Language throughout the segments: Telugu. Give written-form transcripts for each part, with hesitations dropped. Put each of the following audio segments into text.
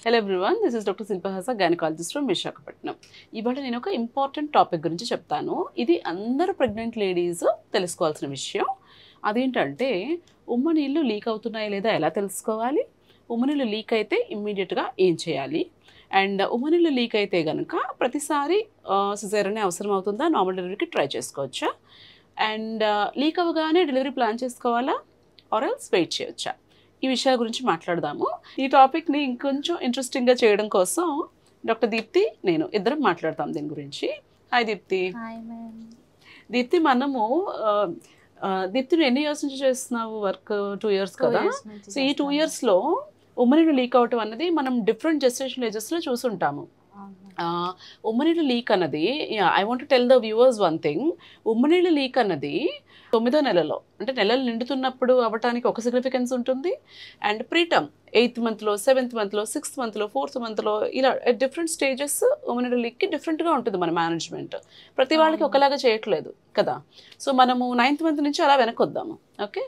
Hello everyone, this is doctor Shilpahasa, gynaecologist from Visakhapatnam. ఇవాళ నేను ఒక ఇంపార్టెంట్ టాపిక్ గురించి చెప్తాను. ఇది అందరూ ప్రెగ్నెంట్ లేడీస్ తెలుసుకోవాల్సిన విషయం. అదేంటంటే ఉమ్మ నీళ్ళు లీక్ అవుతున్నాయా లేదా ఎలా తెలుసుకోవాలి, ఉమ్మ నీళ్ళు లీక్ అయితే ఇమ్మీడియట్గా ఏం చేయాలి, అండ్ ఉమ్మ నీళ్ళు లీక్ అయితే కనుక ప్రతిసారి సిజేరియన్ అవసరం అవుతుందా, నార్మల్ డెలివరీకి ట్రై చేసుకోవచ్చా, అండ్ లీక్ అవ్వగానే డెలివరీ ప్లాన్ చేసుకోవాలా ఆర్ ఎల్స్ వెయిట్ చేయొచ్చా, ఈ విషయాల గురించి మాట్లాడదాము. ఈ టాపిక్ని ఇంకొంచెం ఇంట్రెస్టింగ్గా చేయడం కోసం డాక్టర్ దీప్తి నేను ఇద్దరం మాట్లాడతాం దీని గురించి. హాయ్ దీప్తి. దీప్తి, మనము దీప్తి ఎన్ని ఇయర్స్ నుంచి చేస్తున్నావు వర్క్? 2 years కదా. సో ఈ 2 yearsలో ఉమ్మనీళ్ళు లీక్ అవటం అన్నది మనం డిఫరెంట్ జెస్టేషన్ ఏజెస్లో చూసుంటాము. ఉమ్మనీళ్ళు లీక్ అన్నది, I want tell the viewers one thing. ఉమ్మనీళ్ళు లీక్ అన్నది 9వ నెలలో, అంటే నెలలు నిండుతున్నప్పుడు అవ్వటానికి ఒక సిగ్నిఫికెన్స్ ఉంటుంది, and preterm 8th monthలో, 7th monthలో, 6th monthలో, 4th monthలో, ఇలా డిఫరెంట్ స్టేజెస్ ఉమ్మనీళ్ళు లీక్కి డిఫరెంట్గా ఉంటుంది మన మేనేజ్మెంట్. ప్రతి వాళ్ళకి ఒకలాగా చేయట్లేదు కదా. సో మనము 9th month నుంచి అలా వెనకొద్దాము. ఓకే,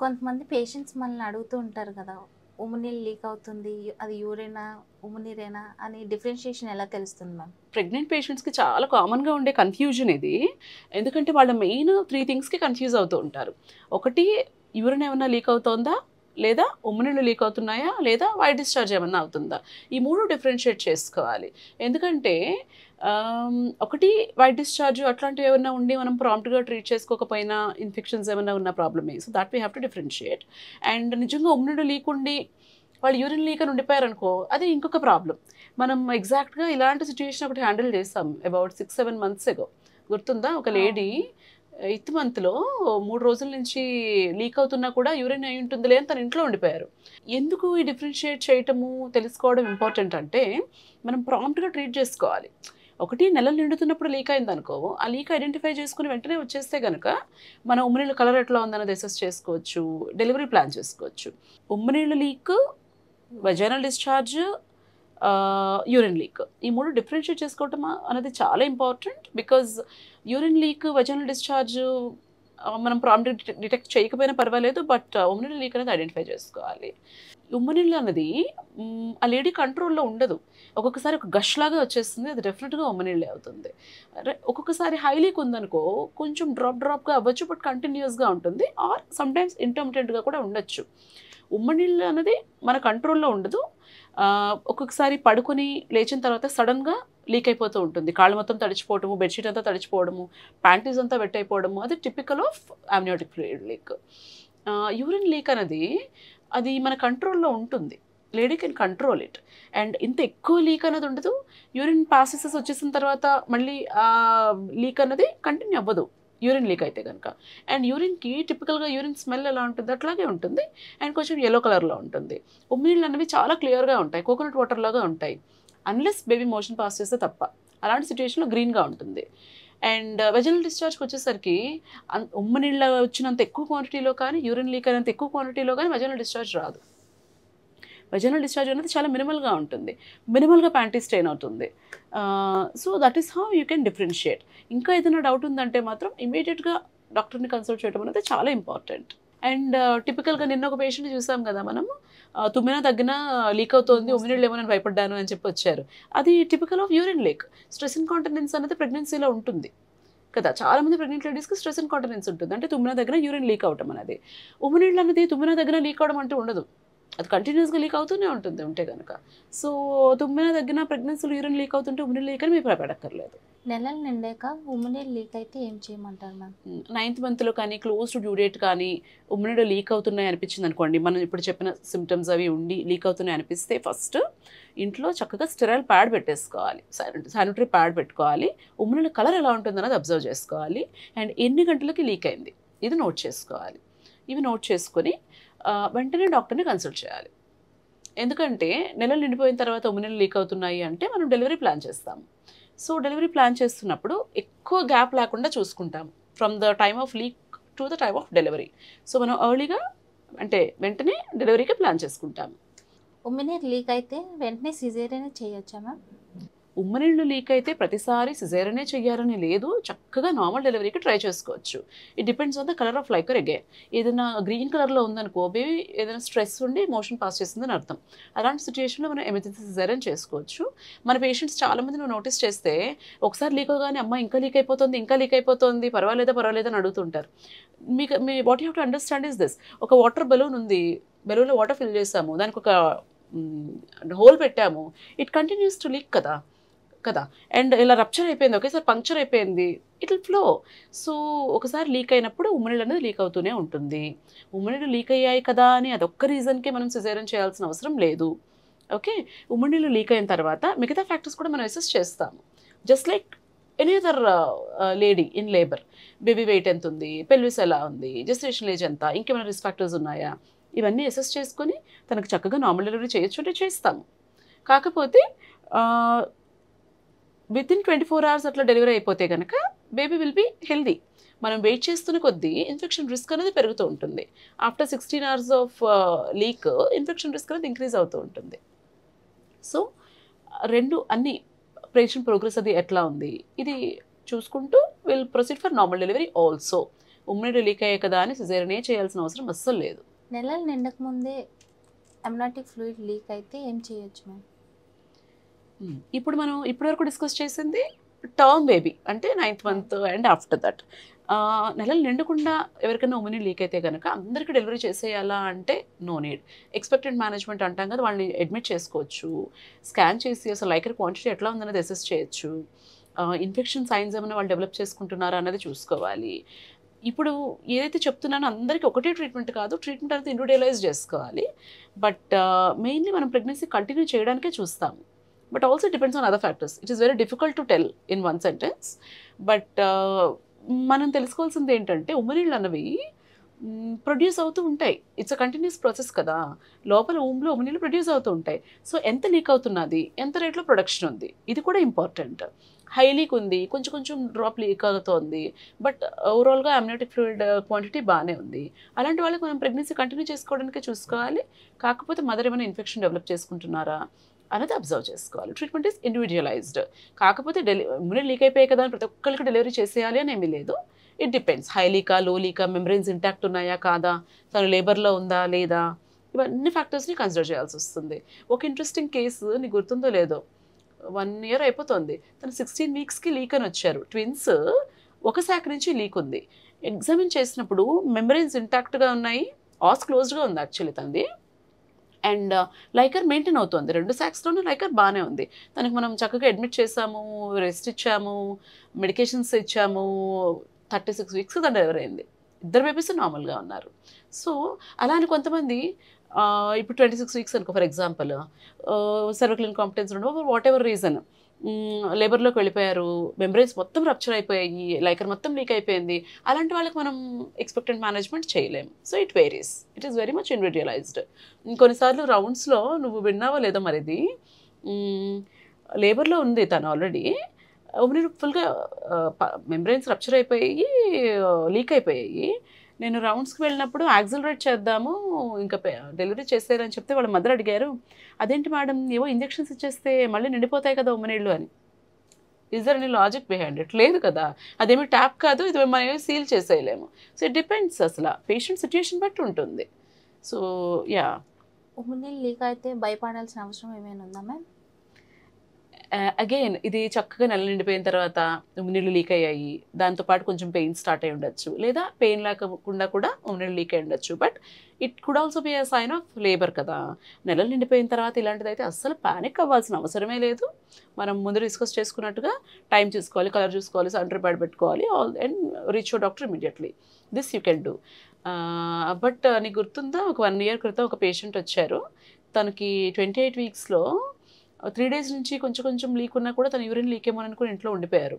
కొంతమంది పేషెంట్స్ మనల్ని అడుగుతూ ఉంటారు కదా, ఉమ్మనీళ్ళు లీక్ అవుతుంది, అది యూరినా ఉమ్మనీరేనా అని డిఫరెన్షియేషన్ ఎలా తెలుస్తుంది మ్యామ్? ప్రెగ్నెంట్ పేషెంట్స్కి చాలా కామన్గా ఉండే కన్ఫ్యూజన్ ఇది. ఎందుకంటే వాళ్ళ మెయిన్ 3 థింగ్స్కి కన్ఫ్యూజ్ అవుతూ ఉంటారు. ఒకటి, యూరిన్ ఏమన్నా లీక్ అవుతుందా, లేదా ఉమ్మనీళ్ళు లీక్ అవుతున్నాయా, లేదా వైట్ డిశ్చార్జ్ ఏమన్నా అవుతుందా. ఈ 3 డిఫరెన్షియేట్ చేసుకోవాలి. ఎందుకంటే ఒకటి వైట్ డిశ్చార్జ్ అట్లాంటివి ఏమైనా ఉండి మనం ప్రాంప్ట్గా ట్రీట్ చేసుకోకపోయినా, ఇన్ఫెక్షన్స్ ఏమైనా ఉన్న ప్రాబ్లమే. So that we have to differentiate. And నిజంగా ఉమ్మనీళ్ళు లీక్ ఉండి వాళ్ళు యూరిన్ లీక్ అని ఉండిపోయారనుకో, అది ఇంకొక ప్రాబ్లం. మనం ఎగ్జాక్ట్గా ఇలాంటి సిచ్యువేషన్ ఒకటి హ్యాండిల్ చేస్తాం అబౌట్ 6-7 months ago. గుర్తుందా? ఒక లేడీ 8th monthలో 3 రోజుల నుంచి లీక్ అవుతున్నా కూడా యూరిన్ అయి ఉంటుందిలే అని తన ఇంట్లో ఉండిపోయారు. ఎందుకు ఈ డిఫరెన్షియేట్ చేయటము, తెలుసుకోవడం ఇంపార్టెంట్ అంటే మనం ప్రాంప్ట్గా ట్రీట్ చేసుకోవాలి. ఒకటి, నెలలు నిండుతున్నప్పుడు లీక్ అయింది అనుకో, ఆ లీక్ ఐడెంటిఫై చేసుకుని వెంటనే వచ్చేస్తే కనుక మన ఉమ్మనీళ్ళ కలర్ ఎట్లా ఉందన్నది అసెస్ చేసుకోవచ్చు, డెలివరీ ప్లాన్ చేసుకోవచ్చు. ఉమ్మనీళ్ళ leak, vaginal discharge, urine leak, ఈ 3 డిఫరెన్షియేట్ చేసుకోవటం అనేది చాలా important. Because urine leak, vaginal discharge మనం ప్రాంప్ట్ డిటెక్ట్ చేయకపోయినా పర్వాలేదు, బట్ ఉమ్మనీళ్ళ లీక్ అనేది ఐడెంటిఫై చేసుకోవాలి. ఉమ్మనీళ్ళు అన్నది ఆ లేడీ కంట్రోల్లో ఉండదు. ఒక్కొక్కసారి ఒక గష్ లాగా వచ్చేస్తుంది, అది డెఫినెట్గా ఉమ్మనీళ్ళే అవుతుంది. ఒక్కొక్కసారి హై లీక్ ఉందనుకో, కొంచెం డ్రాప్గా అవ్వచ్చు, బట్ కంటిన్యూస్గా ఉంటుంది, ఆర్ సమ్టైమ్స్ ఇంటర్మిటెంట్గా కూడా ఉండొచ్చు. ఉమ్మనీళ్ళు అనేది మన కంట్రోల్లో ఉండదు. ఒక్కొక్కసారి పడుకొని లేచిన తర్వాత సడన్గా లీక్ అయిపోతూ ఉంటుంది. కాళ్ళు మొత్తం తడిచిపోవడము, బెడ్షీట్ అంతా తడిచిపోవడము, ప్యాంటీస్ అంతా వెట్ అయిపోవడము, అది typical of amniotic fluid leak. Urine leak అనేది అది మన కంట్రోల్లో ఉంటుంది, lady can control it. And ఇంత ఎక్కువ లీక్ అనేది ఉండదు. యూరిన్ పాసెసెస్ వచ్చేసిన తర్వాత మళ్ళీ లీక్ అనేది కంటిన్యూ అవ్వదు యూరిన్ లీక్ అయితే కనుక. అండ్ యూరిన్కి టిపికల్గా యూరిన్ స్మెల్ ఎలా ఉంటుంది అట్లాగే ఉంటుంది, అండ్ కొంచెం yellow కలర్లో ఉంటుంది. ఉమ్మనీళ్ళు అనేవి చాలా క్లియర్గా ఉంటాయి, కోకోనట్ వాటర్ లాగా ఉంటాయి, అన్లెస్ బేబీ మోషన్ పాస్ చేస్తే తప్ప. అలాంటి సిచ్యువేషన్లో గ్రీన్గా ఉంటుంది. అండ్ వెజనల్ డిశ్చార్జ్కి వచ్చేసరికి ఉమ్మనీళ్ళ వచ్చినంత ఎక్కువ క్వాంటిటీలో కానీ, యూరిన్ లీక్ అయినంత ఎక్కువ క్వాంటిటీలో కానీ వెజనల్ డిశ్చార్జ్ రాదు. వెజనల్ డిశ్చార్జ్ అనేది చాలా మినిమల్గా ఉంటుంది, మినిమల్గా ప్యాంటీ స్ట్రెయిన్ అవుతుంది. So that is how you can differentiate. ఇంకా ఏదైనా డౌట్ ఉందంటే మాత్రం ఇమీడియట్గా డాక్టర్ని కన్సల్ట్ చేయడం అనేది చాలా ఇంపార్టెంట్. అండ్ టిపికల్గా నిన్న ఒక పేషెంట్ చూసాం కదా మనము, తుమ్మినా తగ్గిన లీక్ అవుతుంది, ఉమ్మనీళ్ళు ఏమో నేను భయపడ్డాను అని చెప్పి వచ్చారు. అది typical of urine leak. Stress incontinence అనేది ప్రెగ్నెన్సీలో ఉంటుంది కదా. చాలామంది ప్రెగ్నెంట్ లేడీస్కి స్ట్రెస్ ఇన్కాంటినెన్స్ ఉంటుంది, అంటే తుమ్మిన దగ్గర యూరిన్ లీక్ అవటం అనేది. ఉమ్మనీళ్ళు అనేది తుమ్మిన దగ్గర లీక్ అవడం అంటూ ఉండదు, అది కంటిన్యూస్గా లీక్ అవుతూనే ఉంటుంది ఉంటే కనుక. సో తుమ్మిన దగ్గర ప్రెగ్నెన్సీలో యూరిన్ లీక్ అవుతుంటే ఉమ్మనీళ్ళు లీక్ అని మీరు భయపడక్కర్లేదు. నెలలు నిండాక ఉమ్మనీళ్ళు లీక్ అయితే ఏం చేయమంటారు మ్యామ్? 9th monthలో కానీ, క్లోజ్ టు డ్యూ డేట్ కానీ ఉమ్మనీళ్ళు లీక్ అవుతున్నాయి అనిపించింది అనుకోండి, మనం ఇప్పుడు చెప్పిన సిమ్టమ్స్ అవి ఉండి లీక్ అవుతున్నాయి అనిపిస్తే ఫస్ట్ ఇంట్లో చక్కగా స్టెరైల్ ప్యాడ్ పెట్టేసుకోవాలి, శానిటరీ ప్యాడ్ పెట్టుకోవాలి. ఉమ్మనీళ్ళ కలర్ ఎలా ఉంటుందన్నది అబ్జర్వ్ చేసుకోవాలి, అండ్ ఎన్ని గంటలకి లీక్ అయింది ఇది నోట్ చేసుకోవాలి. ఇవి నోట్ చేసుకొని వెంటనే డాక్టర్ని కన్సల్ట్ చేయాలి. ఎందుకంటే నెలలు నిండిపోయిన తర్వాత ఉమ్మనీళ్ళు లీక్ అవుతున్నాయి అంటే మనం డెలివరీ ప్లాన్ చేస్తాము. సో డెలివరీ ప్లాన్ చేస్తున్నప్పుడు ఎక్కువ గ్యాప్ లేకుండా చూసుకుంటాము, from the time of leak to the time of delivery. So మనం ఎర్లీగా అంటే వెంటనే డెలివరీకి ప్లాన్ చేసుకుంటాము. ఉమ్మనీరు లీక్ అయితే వెంటనే సిజేరియన్ చేయొచ్చా మ్యామ్? ఉమ్మనీళ్ళు లీక్ అయితే ప్రతిసారి సిజేరియనే చెయ్యాలని లేదు, చక్కగా నార్మల్ డెలివరీకి ట్రై చేసుకోవచ్చు. It depends on the colour of liker again. ఏదైనా గ్రీన్ కలర్లో ఉందనుకో బేబీ ఏదైనా స్ట్రెస్ ఉండి మోషన్ పాస్ చేస్తుందని అర్థం. అలాంటి సిచ్యువేషన్లో మనం ఎమర్జెన్సీ సిజేరియన్ చేసుకోవచ్చు. మన పేషెంట్స్ చాలామంది నువ్వు నోటీస్ చేస్తే ఒకసారి లీక్ అవగానే అమ్మ ఇంకా లీక్ అయిపోతుంది పర్వాలేదా అని అడుగుతుంటారు. Me what you have to understand is this. ఒక వాటర్ బెలూన్ ఉంది, బెలూన్లో వాటర్ ఫిల్ చేసాము, దానికి ఒక హోల్ పెట్టాము, ఇట్ కంటిన్యూస్ టు లీక్ కదా. అండ్ ఇలా రప్చర్ అయిపోయింది, ఒకేసారి పంక్చర్ అయిపోయింది, ఇట్ విల్ ఫ్లో. సో ఒకసారి లీక్ అయినప్పుడు ఉమ్మనీళ్ళు అనేది లీక్ అవుతూనే ఉంటుంది. ఉమ్మనీళ్ళు లీక్ అయ్యాయి కదా అని అదొక్క రీజన్కే మనం సిజేరియన్ చేయాల్సిన అవసరం లేదు. ఓకే, ఉమ్మనీళ్ళు లీక్ అయిన తర్వాత మిగతా ఫ్యాక్టర్స్ కూడా మనం అసెస్ చేస్తాము. Just like any other lady in labour. Baby wait ఎంత ఉంది, పెల్విస్ ఎలా ఉంది, జెస్టేషన్ ఏజ్ ఎంత, ఇంకేమైనా రిస్క్ ఫ్యాక్టర్స్ ఉన్నాయా, ఇవన్నీ అసెస్ చేసుకొని తనకు చక్కగా నార్మల్ డెలివరీ చేయొచ్చు అంటే చేస్తాము. కాకపోతే వితిన్ 24 hours అట్లా డెలివరీ అయిపోతే కనుక బేబీ విల్ బీ హెల్దీ. మనం వెయిట్ చేస్తున్న కొద్దీ ఇన్ఫెక్షన్ రిస్క్ అనేది పెరుగుతూ ఉంటుంది. After 16 hours of leak infection risk అనేది ఇంక్రీజ్ అవుతూ ఉంటుంది. సో అన్ని పేషెంట్ ప్రోగ్రెస్ అది ఎట్లా ఉంది ఇది చూసుకుంటూ will proceed for normal delivery also. ఉమ్మనీళ్ళు లీక్ అయ్యాయి కదా అని సిజేరియనే చేయాల్సిన అవసరం అస్సలు లేదు. నెలలు నిండక ముందే అమ్నాటిక్ ఫ్లూయిడ్ లీక్ అయితే ఏం చేయొచ్చు మ్యామ్? ఇప్పుడు మనం ఇప్పటివరకు డిస్కస్ చేసింది టర్మ్ బేబీ అంటే 9th month and after that. నెలలు నిండకుండా ఎవరికైనా ఉమ్మని లీక్ అయితే కనుక అందరికీ డెలివరీ చేసేయాలా అంటే నో నీడ్. ఎక్స్పెక్టెడ్ మేనేజ్మెంట్ అంటాం కదా, వాళ్ళని అడ్మిట్ చేసుకోవచ్చు, స్కాన్ చేసి అసలు లైకర్ క్వాంటిటీ ఎట్లా ఉందనేది అసెస్ చేయొచ్చు, ఇన్ఫెక్షన్ సైన్స్ ఏమైనా వాళ్ళు డెవలప్ చేసుకుంటున్నారా అన్నది చూసుకోవాలి. ఇప్పుడు ఏదైతే చెప్తున్నానో అందరికీ ఒకటే ట్రీట్మెంట్ కాదు, ట్రీట్మెంట్ అనేది ఇండివిజువలైజ్ చేసుకోవాలి. బట్ మెయిన్లీ మనం ప్రెగ్నెన్సీ కంటిన్యూ చేయడానికే చూస్తాము. But also depends on other factors. It is very difficult to tell in one sentence. But మనం తెలుసుకోవాల్సింది ఏంటంటే ఉమ్మనీళ్ళు అన్నవి ప్రొడ్యూస్ అవుతూ ఉంటాయి. ఇట్స్ అ కంటిన్యూస్ ప్రాసెస్ కదా, లోపల ఊమ్లో ఉమ్మనీళ్ళు ప్రొడ్యూస్ అవుతూ ఉంటాయి. సో ఎంత లీక్ అవుతున్నది, ఎంత రేట్లో ప్రొడక్షన్ ఉంది, ఇది కూడా ఇంపార్టెంట్. హై లీక్ ఉంది, కొంచెం డ్రాప్ లీక్ అవుతుంది, బట్ ఓవరాల్గా అమ్నియోటిక్ ఫ్లూయిడ్ క్వాంటిటీ బాగానే ఉంది. అలాంటి వాళ్ళకి మనం ప్రెగ్నెన్సీ కంటిన్యూ చేసుకోవడానికి చూసుకోవాలి. కాకపోతే మదర్ ఏమైనా ఇన్ఫెక్షన్ డెవలప్ చేసుకుంటున్నారా అనేది అబ్జర్వ్ చేసుకోవాలి. Treatment is individualised. కాకపోతే ఉమ్మనీళ్ళు లీక్ అయిపోయాయి కదా అని ప్రతి ఒక్కరికి డెలివరీ చేసేయాలి అని ఏమీ లేదు. It depends. హై లీకా, లో లీకా, మెంబ్రెయిన్స్ ఇంటాక్ట్ ఉన్నాయా కాదా, తను లేబర్లో ఉందా లేదా, ఇవన్నీ ఫ్యాక్టర్స్ని కన్సిడర్ చేయాల్సి వస్తుంది. ఒక ఇంట్రెస్టింగ్ కేసు నీకు గుర్తుందో లేదో, 1 year అయిపోతుంది, తను 16 weeksకి లీక్ అని వచ్చారు. ట్విన్స్, ఒక శాఖ నుంచి లీక్ ఉంది. ఎగ్జామిన్ చేసినప్పుడు మెంబ్రెయిన్స్ ఇంటాక్ట్గా ఉన్నాయి, ఆస్ క్లోజ్డ్గా ఉంది యాక్చువల్లీ తనది, అండ్ లైకర్ మెయింటైన్ అవుతుంది. 2 శాక్స్లోనూ లైకర్ బాగానే ఉంది. తనకి మనం చక్కగా అడ్మిట్ చేసాము, రెస్ట్ ఇచ్చాము, మెడికేషన్స్ ఇచ్చాము. 36 weeks తను డెలివరీ అయింది. 2 బేబీస్ నార్మల్గా ఉన్నారు. సో అలా అని కొంతమంది ఇప్పుడు 26 weeks అనుకో ఫర్ ఎగ్జాంపుల్, సర్వికల్ ఇన్కాంపిటెన్స్ ఉండవు, వాట్ ఎవర్ రీజన్ లేబర్లోకి వెళ్ళిపోయారు, మెంబ్రెయిన్స్ మొత్తం రప్చర్ అయిపోయాయి, లైకర్ మొత్తం లీక్ అయిపోయింది. అలాంటి వాళ్ళకి మనం ఎక్స్పెక్టెడ్ మేనేజ్మెంట్ చేయలేము. So it varies, it is very much individualised. కొన్నిసార్లు రౌండ్స్లో నువ్వు విన్నావో లేదో మరిది, లేబర్లో ఉంది తను ఆల్రెడీ, ఉమ్మనీళ్ళు ఫుల్గా మెంబ్రెయిన్స్ రప్చర్ అయిపోయి లీక్ అయిపోయాయి. నేను రౌండ్స్కి వెళ్ళినప్పుడు యాక్సిలరేట్ చేద్దాము ఇంకా డెలివరీ చేసేయాలని చెప్తే వాళ్ళ మదర్ అడిగారు, అదేంటి మేడం ఏవో ఇంజెక్షన్స్ ఇచ్చేస్తే మళ్ళీ నిండిపోతాయి కదా ఉమ్మనీళ్ళు అని. Is there any logic behind it? లేదు కదా, అదేమి ట్యాప్ కాదు, ఇది మనం సీల్ చేసేయలేము. సో ఇట్ డిపెండ్స్, అసలు పేషెంట్ సిచ్యుయేషన్ బట్టి ఉంటుంది. సో యా, ఉమ్మనీళ్ళు లీక్ అయితే భయపడాల్సిన అవసరం ఏమైనా ఉందా మ్యామ్? అగైన్ ఇది చక్కగా నెల నిండిపోయిన తర్వాత ఉమ్మనీళ్ళు లీక్ అయ్యాయి, దాంతోపాటు కొంచెం పెయిన్ స్టార్ట్ అయి ఉండొచ్చు, లేదా పెయిన్ లేకుండా కూడా ఉమ్మనీళ్ళు లీక్ అయి ఉండొచ్చు. But it could also be a sign of labour కదా. నెలలు నిండిపోయిన తర్వాత ఇలాంటిదైతే అస్సలు ప్యానిక్ అవ్వాల్సిన అవసరమే లేదు. మనం ముందు డిస్కస్ చేసుకున్నట్టుగా టైం చూసుకోవాలి, కలర్ చూసుకోవాలి, సెంటర్ ప్యాడ్ పెట్టుకోవాలి, all and reach your doctor immediately. This you can do. But నీకు గుర్తుందా, ఒక 1 year క్రితం ఒక పేషెంట్ వచ్చారు, తనకి 28 weeksలో 3 days నుంచి కొంచెం లీక్ ఉన్నా కూడా తను యూరిన్ లీక్ ఏమో అనుకుని ఇంట్లో ఉండిపోయారు.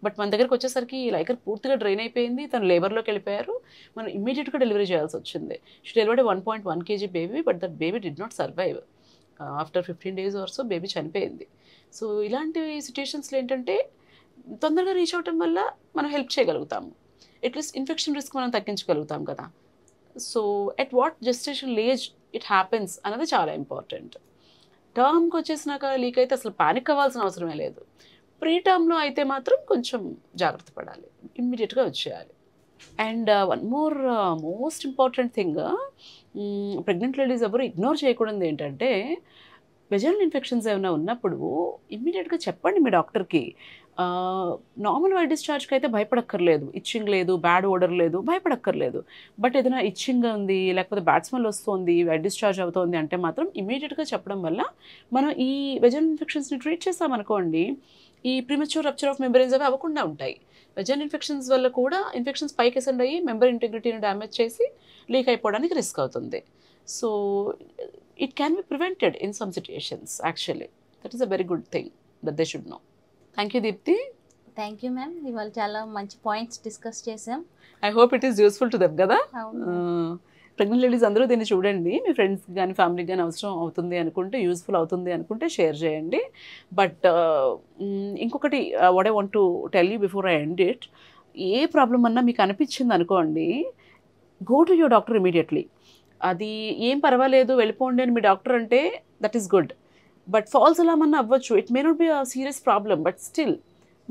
బట్ మన దగ్గరికి వచ్చేసరికి లైకర్ పూర్తిగా డ్రైన్ అయిపోయింది, తను లేబర్లోకి వెళ్ళిపోయారు. మనం ఇమ్మీడియట్గా డెలివరీ చేయాల్సి వచ్చింది. She delivered 1.1 kg baby, but that baby did not survive. After 15 days or so baby చనిపోయింది. సో ఇలాంటి సిచ్యుయేషన్స్లో ఏంటంటే తొందరగా రీచ్ అవటం వల్ల మనం హెల్ప్ చేయగలుగుతాము, అట్లీస్ట్ ఇన్ఫెక్షన్ రిస్క్ మనం తగ్గించగలుగుతాం కదా. So at what gestational age it happens అన్నది చాలా ఇంపార్టెంట్. టర్మ్కి వచ్చేసినాక లీక్ అయితే అసలు పానిక్ అవ్వాల్సిన అవసరమే లేదు. ప్రీ టర్మ్లో అయితే మాత్రం కొంచెం జాగ్రత్త పడాలి, ఇమ్మీడియట్గా వచ్చేయాలి. And one more most important thing, pregnant ladies ఎవరు ఇగ్నోర్ చేయకూడదు ఏంటంటే, వెజైనల్ ఇన్ఫెక్షన్స్ ఏమైనా ఉన్నప్పుడు ఇమ్మీడియట్గా చెప్పండి మీ డాక్టర్కి. నార్మల్ వైట్ డిశ్చార్జ్కి అయితే భయపడక్కర్లేదు, ఇచ్చింగ్ లేదు, బ్యాడ్ ఓడర్ లేదు, భయపడక్కర్లేదు. బట్ ఏదైనా ఇచ్చింగ్ ఉంది, లేకపోతే బ్యాడ్ స్మెల్ వస్తుంది, వైట్ డిశ్చార్జ్ అవుతుంది అంటే మాత్రం ఇమ్మీడియట్గా చెప్పడం వల్ల మనం ఈ వెజైనల్ ఇన్ఫెక్షన్స్ని ట్రీట్ చేస్తామనుకోండి, ఈ ప్రీమెచ్యూర్ రప్చర్ ఆఫ్ మెంబ్రెయిన్స్ అవి అవ్వకుండా ఉంటాయి. వెజైనల్ ఇన్ఫెక్షన్స్ వల్ల కూడా ఇన్ఫెక్షన్స్ పైకి ఎసెండ్ అయ్యి మెంబర్ ఇంటిగ్రిటీని డ్యామేజ్ చేసి లీక్ అయిపోవడానికి రిస్క్ అవుతుంది. So it can be prevented in some situations actually. That is a very good thing that they should know. Thank you Deepti. Thank you ma'am, ఇవాళ చాలా మంచి పాయింట్స్ డిస్కస్ చేసాం. I hope it is useful to them కదా. అవును. ప్రెగ్నెంట్ లేడీస్ అందరూ దీన్ని చూడండి, మీ ఫ్రెండ్స్కి కానీ ఫ్యామిలీకి కానీ అవసరం అవుతుంది అనుకుంటే, యూస్ఫుల్ అవుతుంది అనుకుంటే షేర్ చేయండి. బట్ ఇంకొకటి what I want to tell you before I end it, ఏ ప్రాబ్లం అన్నా మీకు అనిపించింది అనుకోండి, go to your doctor immediately. అది ఏం పర్వాలేదు వెళ్ళిపోండి అని మీ డాక్టర్ అంటే that is good. But false alarm అన్న అవ్వచ్చు, it may not be a serious problem, but still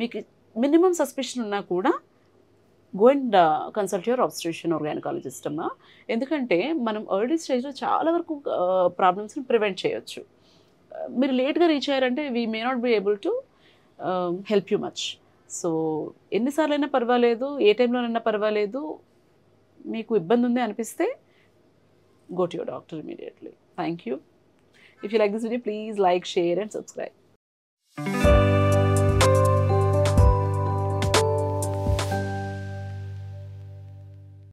మీకు మినిమం సస్పిషన్ ఉన్నా కూడా go and consult your obstetrician or gynaecologist అమ్మా. ఎందుకంటే మనం ఎర్లీ స్టేజ్లో చాలా వరకు ప్రాబ్లమ్స్ని ప్రివెంట్ చేయొచ్చు. మీరు లేట్గా రీచ్ అయ్యారంటే we may not be able to help you much. So ఎన్నిసార్లు అయినా పర్వాలేదు, ఏ టైంలోనైనా పర్వాలేదు, మీకు ఇబ్బంది ఉంది అనిపిస్తే go to your doctor immediately. Thank you. If you like this video, please like, share and subscribe.